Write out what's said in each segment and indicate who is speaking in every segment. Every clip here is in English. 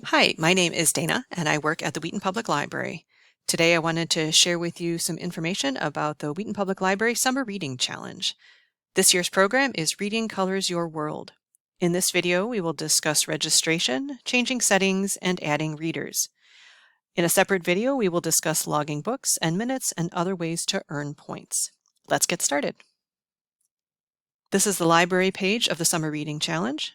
Speaker 1: Hi, my name is Dana, and I work at the Wheaton Public Library. Today I wanted to share with you some information about the Wheaton Public Library Summer Reading Challenge. This year's program is Reading Colors Your World. In this video, we will discuss registration, changing settings, and adding readers. In a separate video, we will discuss logging books and minutes and other ways to earn points. Let's get started. This is the library page of the Summer Reading Challenge.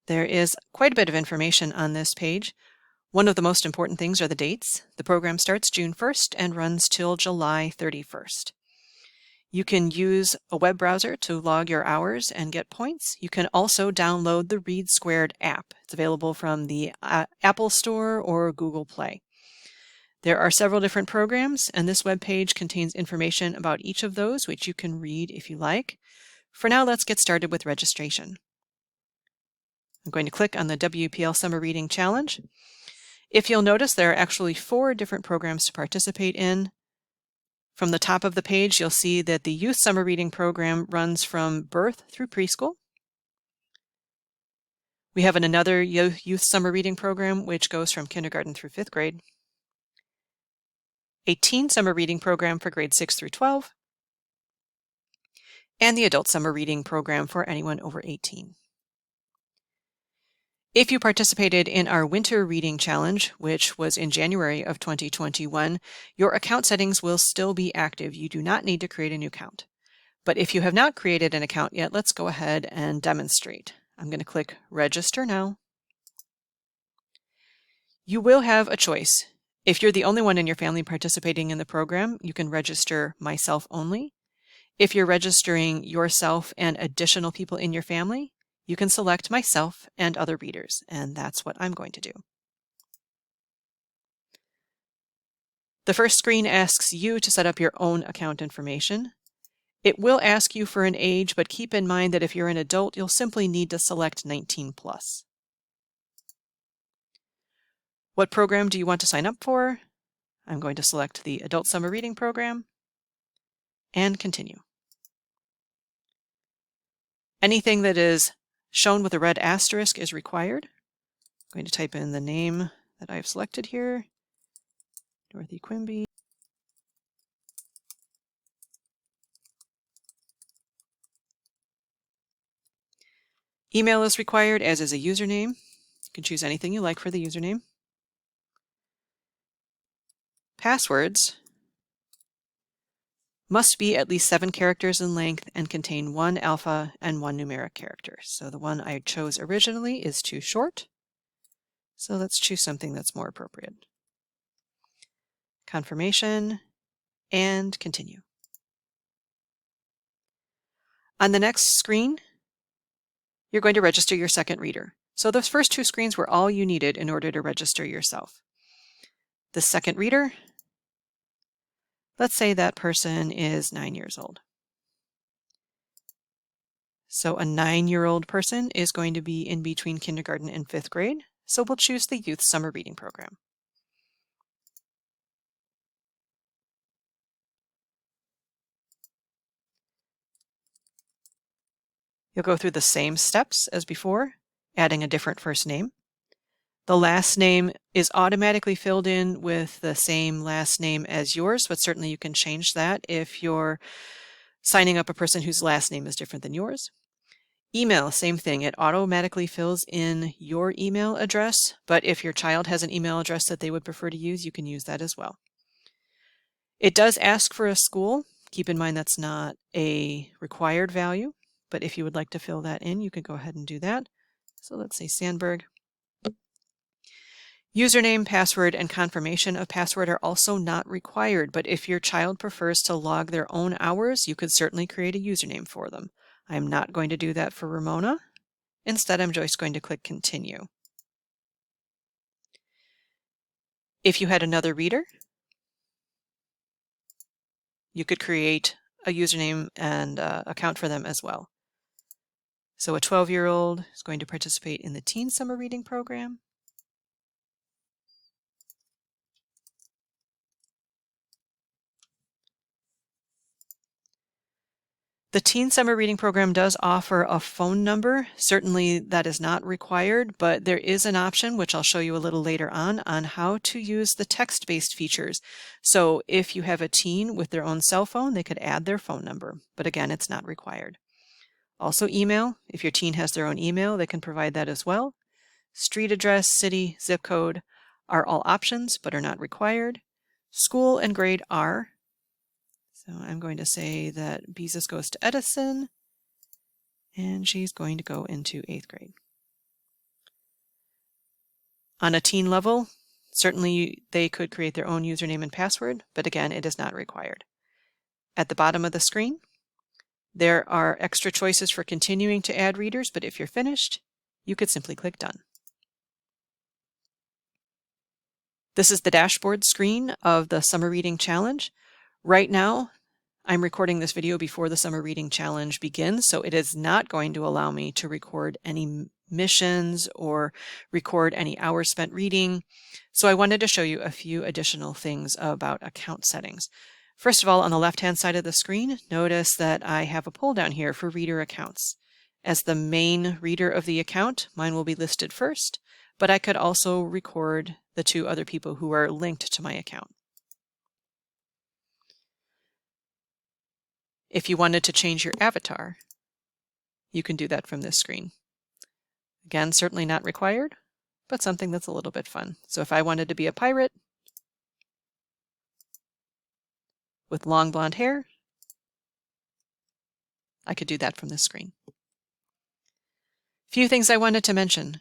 Speaker 1: There is quite a bit of information on this page. One of the most important things are the dates. The program starts June 1st and runs till July 31st. You can use a web browser to log your hours and get points. You can also download the Read Squared app. It's available from the Apple Store or Google Play. There are several different programs, and this web page contains information about each of those, which you can read if you like. For now, let's get started with registration. I'm going to click on the WPL Summer Reading Challenge. If you'll notice, there are actually 4 different programs to participate in. From the top of the page, you'll see that the Youth Summer Reading Program runs from birth through preschool. We have another Youth Summer Reading Program, which goes from kindergarten through 5th grade. A Teen Summer Reading Program for grades 6 through 12. And the Adult Summer Reading Program for anyone over 18. If you participated in our Winter Reading Challenge, which was in January of 2021, your account settings will still be active. You do not need to create a new account. But if you have not created an account yet, let's go ahead and demonstrate. I'm going to click Register Now. You will have a choice. If you're the only one in your family participating in the program, you can register Myself Only. If you're registering yourself and additional people in your family, you can select Myself and Other Readers, and that's what I'm going to do. The first screen asks you to set up your own account information. It will ask you for an age, but keep in mind that if you're an adult, you'll simply need to select 19+. What program do you want to sign up for? I'm going to select the Adult Summer Reading Program and continue. Anything that is shown with a red asterisk is required. I'm going to type in the name that I've selected here, Dorothy Quimby. Email is required, as is a username. You can choose anything you like for the username. Passwords must be at least 7 characters in length and contain 1 alpha and 1 numeric character. So the one I chose originally is too short. So let's choose something that's more appropriate. Confirmation and continue. On the next screen, you're going to register your second reader. So those first 2 screens were all you needed in order to register yourself. The second reader, let's say that person is 9 years old. So a 9-year-old person is going to be in between kindergarten and 5th grade, so we'll choose the Youth Summer Reading Program. You'll go through the same steps as before, adding a different first name. The last name is automatically filled in with the same last name as yours, but certainly you can change that if you're signing up a person whose last name is different than yours. Email, same thing. It automatically fills in your email address, but if your child has an email address that they would prefer to use, you can use that as well. It does ask for a school. Keep in mind that's not a required value, but if you would like to fill that in, you can go ahead and do that. So let's say Sandburg. Username, password, and confirmation of password are also not required, but if your child prefers to log their own hours, you could certainly create a username for them. I'm not going to do that for Ramona. Instead, I'm just going to click Continue. If you had another reader, you could create a username and account for them as well. So a 12-year-old is going to participate in the Teen Summer Reading Program. The Teen Summer Reading Program does offer a phone number. Certainly that is not required, but there is an option, which I'll show you a little later on how to use the text-based features. So if you have a teen with their own cell phone, they could add their phone number, but again, it's not required. Also email. If your teen has their own email, they can provide that as well. Street address, city, zip code are all options, but are not required. School and grade are. So I'm going to say that Beezus goes to Edison, and she's going to go into 8th grade. On a teen level, certainly they could create their own username and password, but again, it is not required. At the bottom of the screen, there are extra choices for continuing to add readers, but if you're finished, you could simply click Done. This is the dashboard screen of the Summer Reading Challenge. Right now, I'm recording this video before the Summer Reading Challenge begins, so it is not going to allow me to record any missions or record any hours spent reading. So I wanted to show you a few additional things about account settings. First of all, on the left-hand side of the screen, notice that I have a pull down here for reader accounts. As the main reader of the account, mine will be listed first, but I could also record the 2 other people who are linked to my account. If you wanted to change your avatar, you can do that from this screen. Again, certainly not required, but something that's a little bit fun. So if I wanted to be a pirate with long blonde hair, I could do that from this screen. Few things I wanted to mention.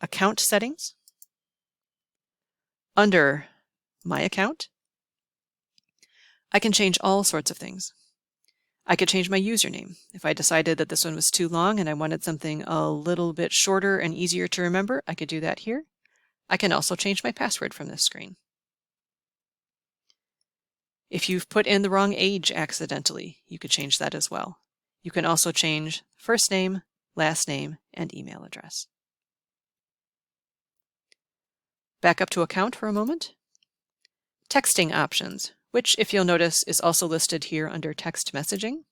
Speaker 1: Account settings. Under My Account, I can change all sorts of things. I could change my username. If I decided that this one was too long and I wanted something a little bit shorter and easier to remember, I could do that here. I can also change my password from this screen. If you've put in the wrong age accidentally, you could change that as well. You can also change first name, last name, and email address. Back up to account for a moment. Texting options, which, if you'll notice, is also listed here under text messaging.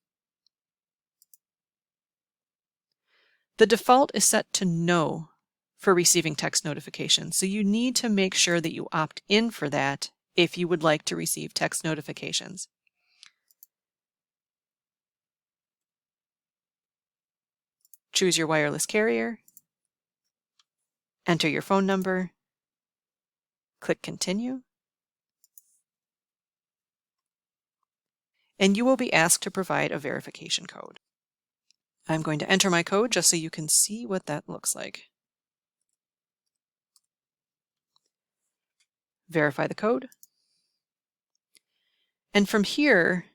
Speaker 1: The default is set to no for receiving text notifications, so you need to make sure that you opt in for that if you would like to receive text notifications. Choose your wireless carrier, enter your phone number, click Continue, and you will be asked to provide a verification code. I'm going to enter my code just so you can see what that looks like. Verify the code. And from here,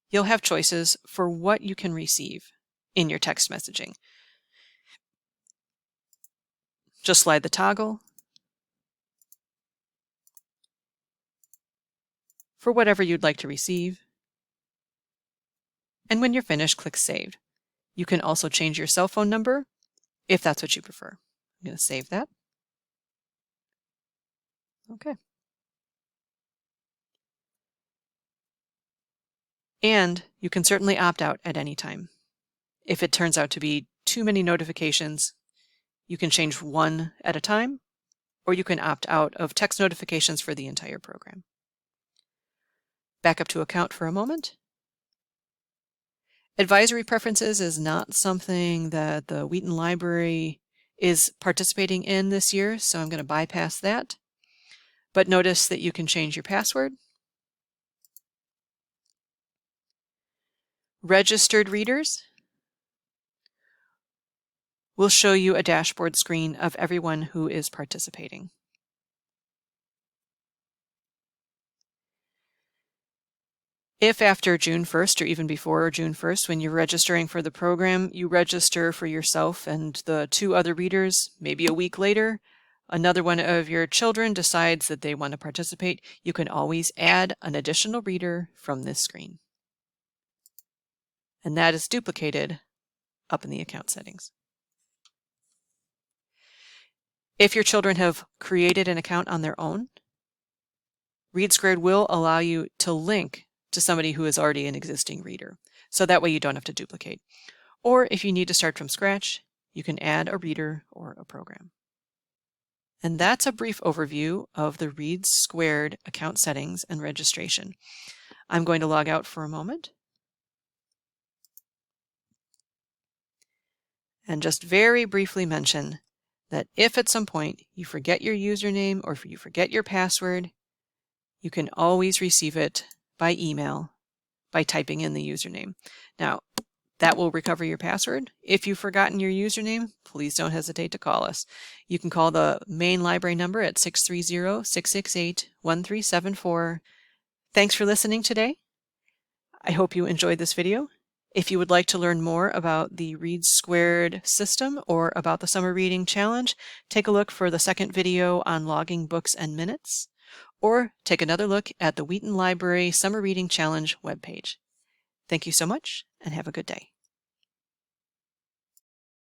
Speaker 1: you'll have choices for what you can receive in your text messaging. Just slide the toggle for whatever you'd like to receive. And when you're finished, click Save. You can also change your cell phone number if that's what you prefer. I'm going to save that. Okay. And you can certainly opt out at any time. If it turns out to be too many notifications, you can change one at a time, or you can opt out of text notifications for the entire program. Back up to account for a moment. Advisory preferences is not something that the Wheaton Library is participating in this year, so I'm going to bypass that. But notice that you can change your password. Registered readers will show you a dashboard screen of everyone who is participating. If after June 1st or even before June 1st, when you're registering for the program, you register for yourself and the 2 other readers, maybe a week later, another one of your children decides that they want to participate, you can always add an additional reader from this screen. And that is duplicated up in the account settings. If your children have created an account on their own, ReadSquared will allow you to link to somebody who is already an existing reader. So that way you don't have to duplicate. Or if you need to start from scratch, you can add a reader or a program. And that's a brief overview of the Read Squared account settings and registration. I'm going to log out for a moment. And just very briefly mention that if at some point you forget your username or if you forget your password, you can always receive it by email by typing in the username. Now, that will recover your password. If you've forgotten your username, please don't hesitate to call us. You can call the main library number at 630-668-1374. Thanks for listening today. I hope you enjoyed this video. If you would like to learn more about the Read Squared system or about the Summer Reading Challenge, take a look for the second video on logging books and minutes, or take another look at the Wheaton Library Summer Reading Challenge webpage. Thank you so much, and have a good day.